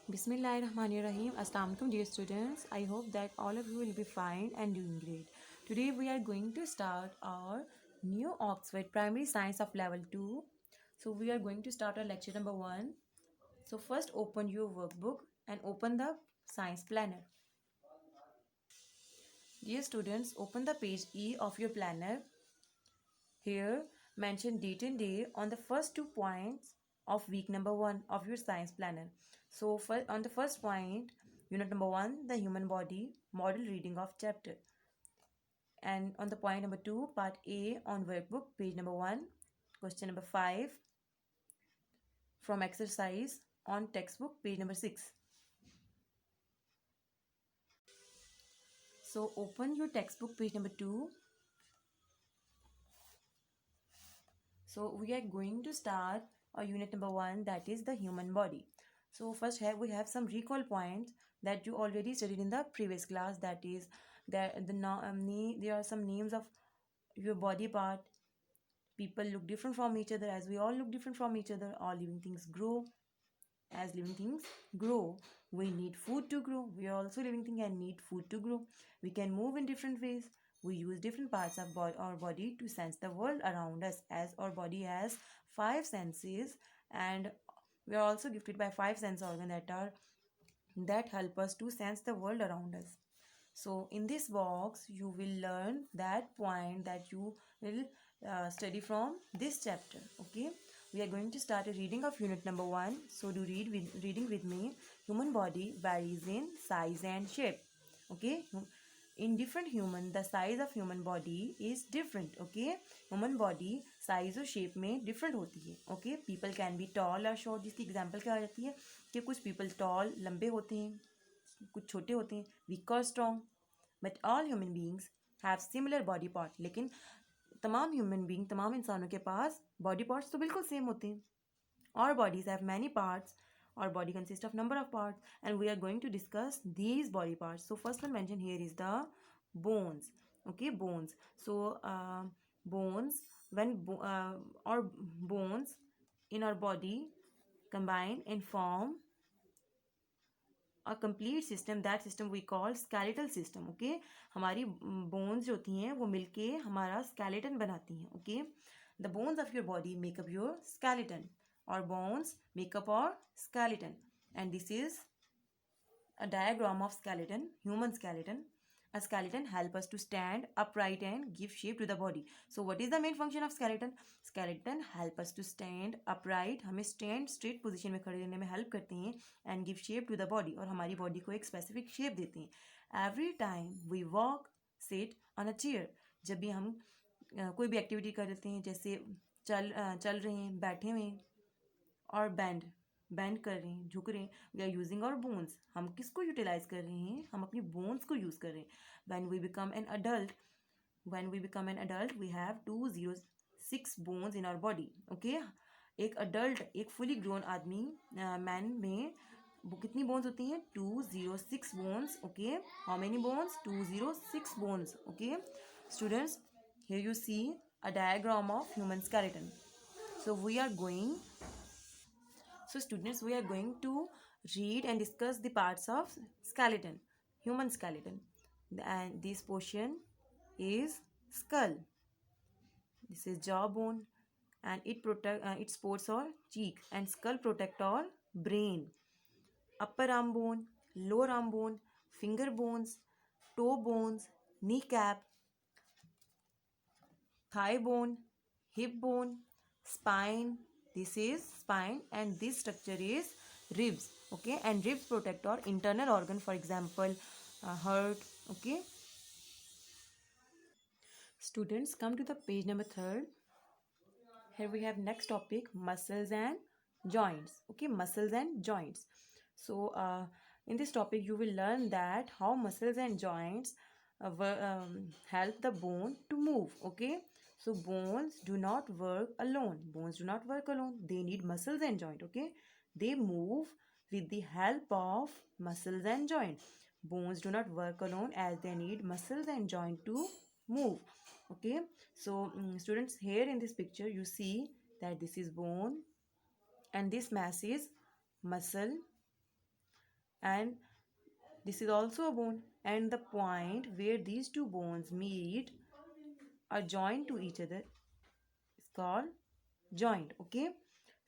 Bismillahirrahmanirrahim. Assalamu alaikum dear students. I hope that all of you will be fine and doing great. Today we are going to start our new Oxford Primary Science of Level 2. So we are going to start our lecture number 1. So first open your workbook and open the science planner. Dear students, open the page E of your planner. Here mention date and day on the first 2 points of week number 1 of your science planner. So on the first point, unit number 1, the human body, model reading of chapter. And on the point number 2, part A on workbook, page number 1, question number 5 from exercise on textbook, page number 6. So open your textbook, page number 2. So we are going to start our unit number 1, that is the human body. So first we have some recall points that you already studied in the previous class. That is there are some names of your body part. People look different from each other, as we all look different from each other. All living things grow. As living things grow, we need food to grow. We are also living things and need food to grow. We can move in different ways. We use different parts of our body to sense the world around us, as our body has 5 senses, and we are also gifted by 5 sense organs that help us to sense the world around us. So in this box you will learn that point that you will study from this chapter. Okay, we are going to start a reading of unit number 1. So do reading with me. Human body varies in size and shape. Okay, in different human, the size of human body is different. Okay, human body size और shape में different होती है. Okay, people can be tall or short. जिसकी example क्या आ जाती है कि कुछ people tall लंबे होते हैं, कुछ छोटे होते हैं, weak और strong. But all human beings have similar body part. लेकिन तमाम ह्यूमन बींग, तमाम इंसानों के पास बॉडी पार्ट्स तो बिल्कुल सेम होते हैं. Our bodies have many parts. Our body consists of number of parts, and we are going to discuss these body parts. So first one mentioned here is the bones. Okay, bones. So bones, when our bones in our body combine and form a complete system. That system we call skeletal system. Okay, हमारी bones जो होती हैं वो मिलके हमारा skeleton बनाती हैं. Okay, the bones of your body make up your skeleton. Our bones make up our skeleton, and this is a diagram of skeleton, human skeleton. A skeleton help us to stand upright and give shape to the body. So what is the main function of skeleton? Skeleton help us to stand upright. हमें stand straight position में खड़े रहने में help करते हैं and give shape to the body, और हमारी body को एक specific shape देते हैं. Every time we walk, sit on a chair. जब भी हम कोई भी activity करते हैं, जैसे चल रहे हैं, बैठे हुए हैं, और बेंड कर रहे हैं, झुक रहे हैं, we are using our bones. हम किसको यूटिलाइज कर रहे हैं? हम अपनी बोन्स को यूज कर रहे हैं. When we become an adult we have 206 bones in our body. Okay, एक अडल्ट, एक फुली ग्रोन आदमी, मैन में वो कितनी बोन्स होती हैं? 206 bones. Okay, how many bones? 206 bones. Okay students, here you see a diagram of human skeleton. So students, we are going to read and discuss the parts of skeleton, human skeleton. And this portion is skull. This is jawbone, and it supports our cheek, and skull protect our brain. Upper arm bone, lower arm bone, finger bones, toe bones, kneecap, thigh bone, hip bone, spine. This is spine, and this structure is ribs. Okay, and ribs protect our internal organ, for example heart. Okay students, come to the page number 3rd. Here we have next topic, muscles and joints. Okay, muscles and joints. So in this topic you will learn that how muscles and joints help the bone to move. Okay, so bones do not work alone. They need muscles and joint. Okay, they move with the help of muscles and joint. Bones do not work alone, as they need muscles and joint to move. Okay, so students, here in this picture you see that this is bone and this mass is muscle, and this is also a bone, and the point where these two bones meet are joined to each other is called joint. Okay,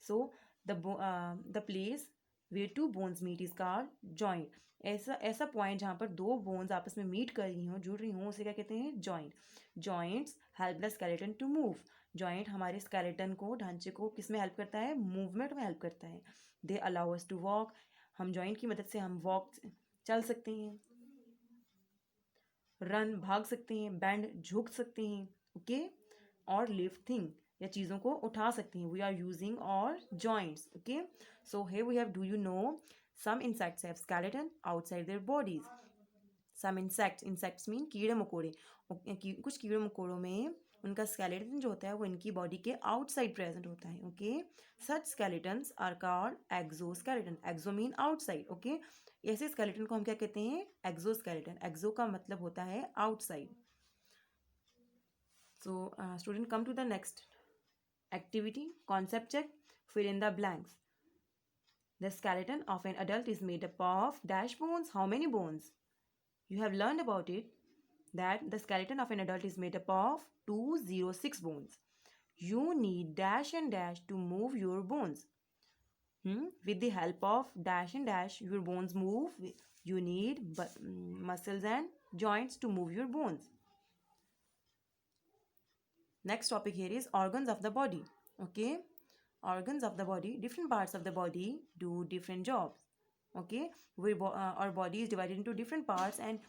so the place where two bones meet is called joint. ऐसा ऐसा point जहाँ पर दो bones आपस में meet कर रही हों, जुड़ रही हों, उसे क्या कहते हैं? Joint. Joints help the skeleton to move. Joint हमारे स्केलेटन को, ढांचे को किस में हेल्प करता है? मूवमेंट में हेल्प करता है. They allow us to walk. हम जॉइंट की मदद से हम वॉक, चल सकते हैं, रन भाग सकते हैं, बैंड झुक सकते हैं. ओके, और लिफ्ट थिंग या चीज़ों को उठा सकते हैं. वी आर यूजिंग और joints. Okay, so here we have, do you know some insects have skeleton outside their bodies? some insects mean कीड़े मकोड़े. कुछ कीड़े मकोड़ों में उनका स्केलेटन जो होता है वो इनकी बॉडी के आउटसाइड प्रेजेंट होता है. Okay, such skeletons are called exoskeleton. Exo mean outside. Okay, ऐसे स्केलेटन को हम क्या कहते हैं? एक्सोस्केलेटन. एक्सो का मतलब होता है outside. So, student, come to the next activity. Concept check. Fill in the blanks. The skeleton of an adult is made up of dash bones. How many bones? You have learned about it that the skeleton of an adult is made up of 206 bones. You need dash and dash to move your bones. With the help of dash and dash, your bones move. You need muscles and joints to move your bones. Next topic here is organs of the body. Okay, organs of the body, different parts of the body do different jobs. Okay, our body is divided into different parts and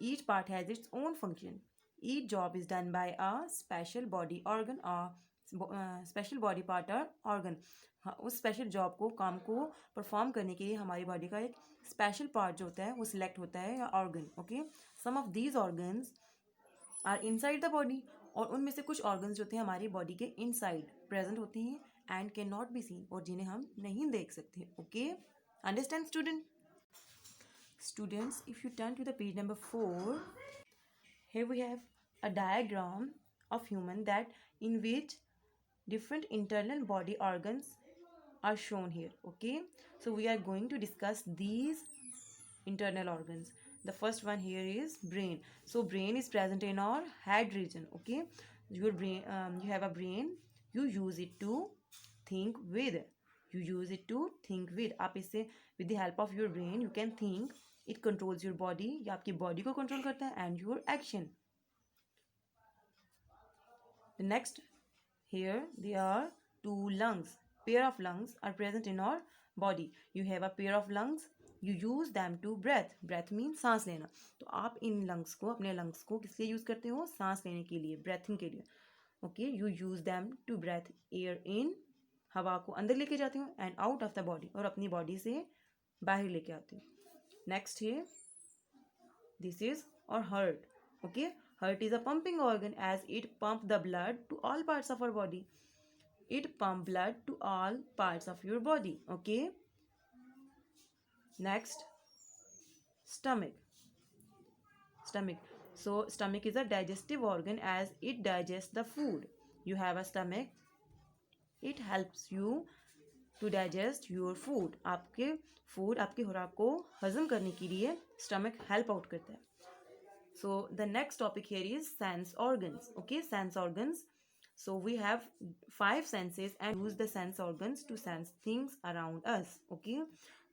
each part has its own function. Each job is done by a special body organ or special body part or organ. उस special job को, काम को perform करने के लिए हमारी body का एक स्पेशल पार्ट जो होता है वो सिलेक्ट होता है, या organ. Okay, some of these organs are inside the body. और उनमें से कुछ ऑर्गन्स जो होते हैं हमारी बॉडी के इनसाइड प्रेजेंट होते हैं and can not be seen, और जिन्हें हम नहीं देख सकते. Okay, understand student? Students, if you turn to the page number 4, here we have a diagram of human that in which different internal body organs are shown here. Okay, so we are going to discuss these internal organs. The first one here is brain. So brain is present in our head region. Okay, your brain, you have a brain, you use it to think with. You use it to think with. आप इससे with the help of your brain you can think. It controls your body. ये आपकी body को control करता है and your action. The next, here there are two lungs. Pair of lungs are present in our body. You have a pair of lungs. You use them to breath. Breath means सांस लेना. तो आप इन lungs को, अपने lungs को किस लिए use करते हो? सांस लेने के लिए, breathing के लिए. Okay, you use them to breath air in. हवा को अंदर लेके जाते हो and out of the body, और अपनी बॉडी से बाहर लेके आते हो. Next here, this is our heart. Okay, heart is a pumping organ as it pump the blood to all parts of our body. It pump blood to all parts of your body. Okay. Next, stomach. So stomach is a digestive organ as it digests the food. You have a stomach. It helps you to digest your food. आपके food, आपके खुराक को हजम करने के लिए stomach help out करता है. So the next topic here is sense organs. Okay, sense organs. So we have 5 senses and use the sense organs to sense things around us. Okay,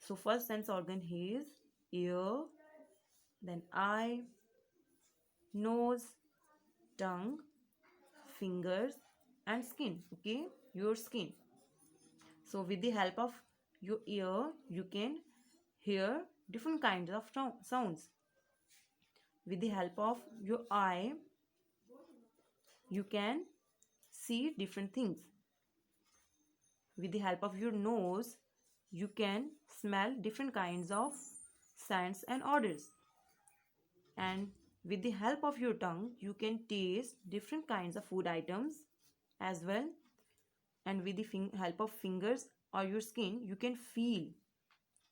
so first sense organ is ear, then eye, nose, tongue, fingers and skin. Okay, your skin. So with the help of your ear you can hear different kinds of sounds. With the help of your eye you can see different things. With the help of your nose you can smell different kinds of scents and odors. And with the help of your tongue you can taste different kinds of food items as well. And with the help of fingers or your skin you can feel.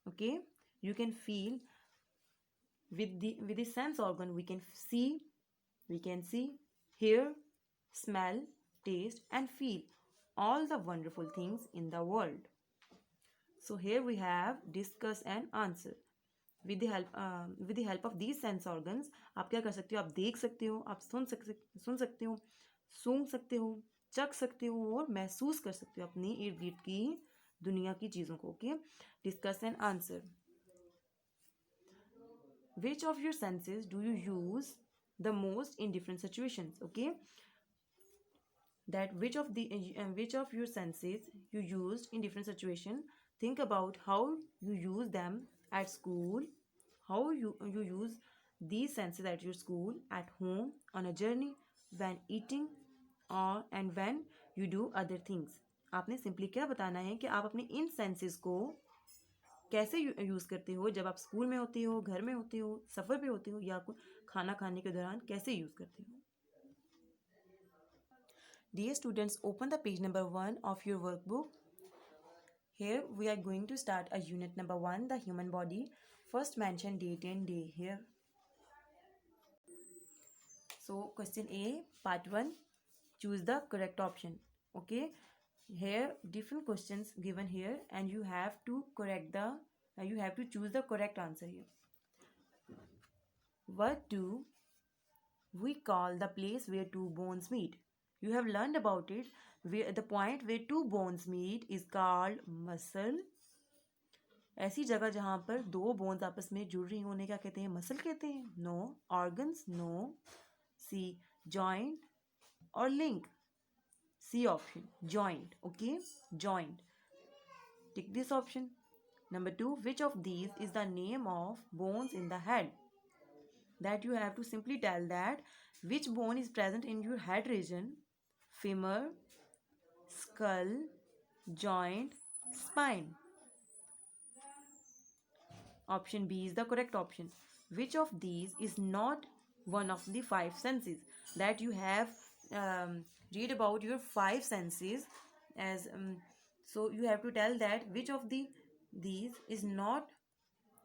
Okay, you can feel. With the sense organ we can see, hear, smell, taste and feel all the wonderful things in the world. So here we have discuss and answer. with the help of these sense organs आप क्या कर सकते हो, आप देख सकते हो, आप सुन सकते हो, सूंघ सकते हो, चख सकते हो और महसूस कर सकते हो अपनी इर्द गिर्द की दुनिया की चीज़ों को. Okay, discuss and answer. Which of your senses do you use the most in different situations? Okay, that which of your senses you used in different situation. Think about how you use them at school, how you use these senses at your school, at home, on a journey, when eating, or and when you do other things. आपने simply क्या बताना है कि आप अपने इन senses को कैसे use करते हो, जब आप स्कूल में होते हो, घर में होते हो, सफ़र पे होते हो, या खाना खाने के दौरान कैसे यूज़ करते हो. Dear students, open the page number 1 of your workbook. Here we are going to start a unit number 1, the human body. First mention date and day here. So question A, part 1, choose the correct option. Okay, here different questions given here and you have to choose the correct answer here. What do we call the place where two bones meet? You have learned about it. The point where two bones meet is called muscle. ऐसी जगह जहाँ पर दो bones आपस में जुड़ रही होने क्या कहते हैं, मसल कहते हैं. No. Organs, no. C, joint और link. C option, joint. Okay, joint. Tick this option. Number 2, which of these is the name of bones in the head? That you have to simply tell that which bone is present in your head region: femur, skull, joint, spine. Option B is the correct option. Which of these is not one of the five senses? That you have read about your five senses as so you have to tell that which of these is not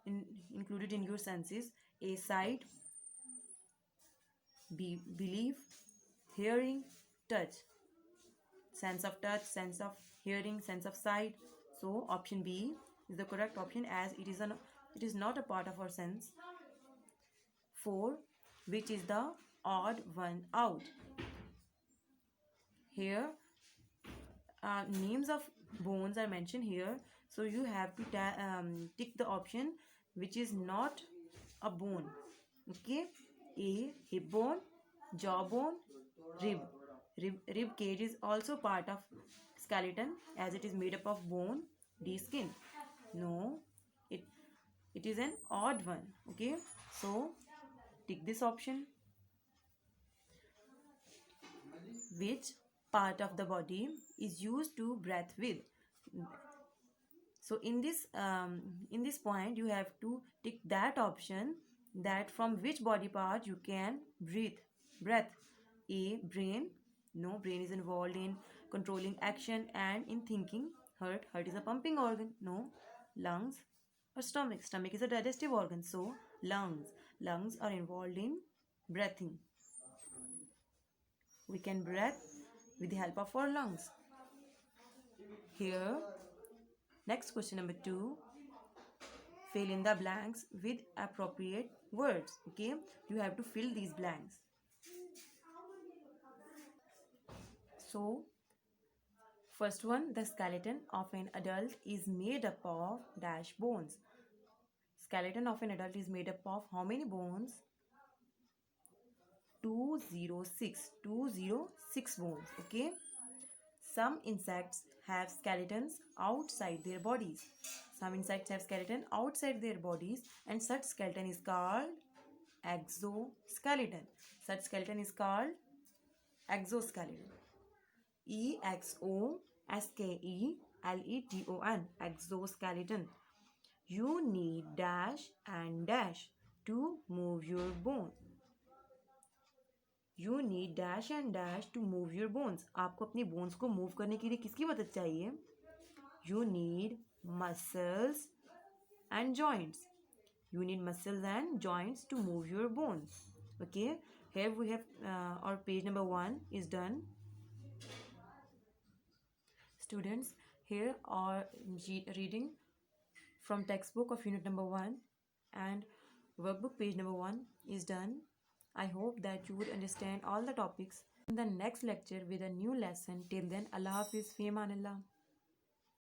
included in your senses. A, sight. B, belief. Hearing, touch. Sense of touch, sense of hearing, sense of sight. So option B is the correct option as it is not a part of our sense. 4, which is the odd one out? Here names of bones are mentioned here, so you have to tick the option which is not a bone. Okay, A, hip bone, jawbone, rib. Rib cage is also part of skeleton as it is made up of bone. D, skin. No, it is an odd one. Okay, so tick this option. Which part of the body is used to breathe with? So in this point you have to tick that option, that from which body part you can breath. A, brain. No, brain is involved in controlling action and in thinking. Heart is a pumping organ. No. Lungs or stomach is a digestive organ. So lungs are involved in breathing. We can breathe with the help of our lungs. Here, next question number 2, fill in the blanks with appropriate words. Okay, you have to fill these blanks. So first one, the skeleton of an adult is made up of dash bones. Skeleton of an adult is made up of how many bones? 206 bones. Okay, some insects have skeletons outside their bodies. Some insects have skeleton outside their bodies and such skeleton is called exoskeleton. Such skeleton is called exoskeleton. EXOSKELETON, exoskeleton. You need dash and dash to move your bone. You need dash and dash to move your bones. आपको अपनी bones को move करने के लिए किसकी मदद चाहिए? You need muscles and joints. You need muscles and joints to move your bones. Okay, here we have our page number 1 is done. Students, here are reading from textbook of unit number 1. and workbook page number 1 is done. I hope that you would understand all the topics in the next lecture with a new lesson. Till then, Allah Hafiz, fi amanillah.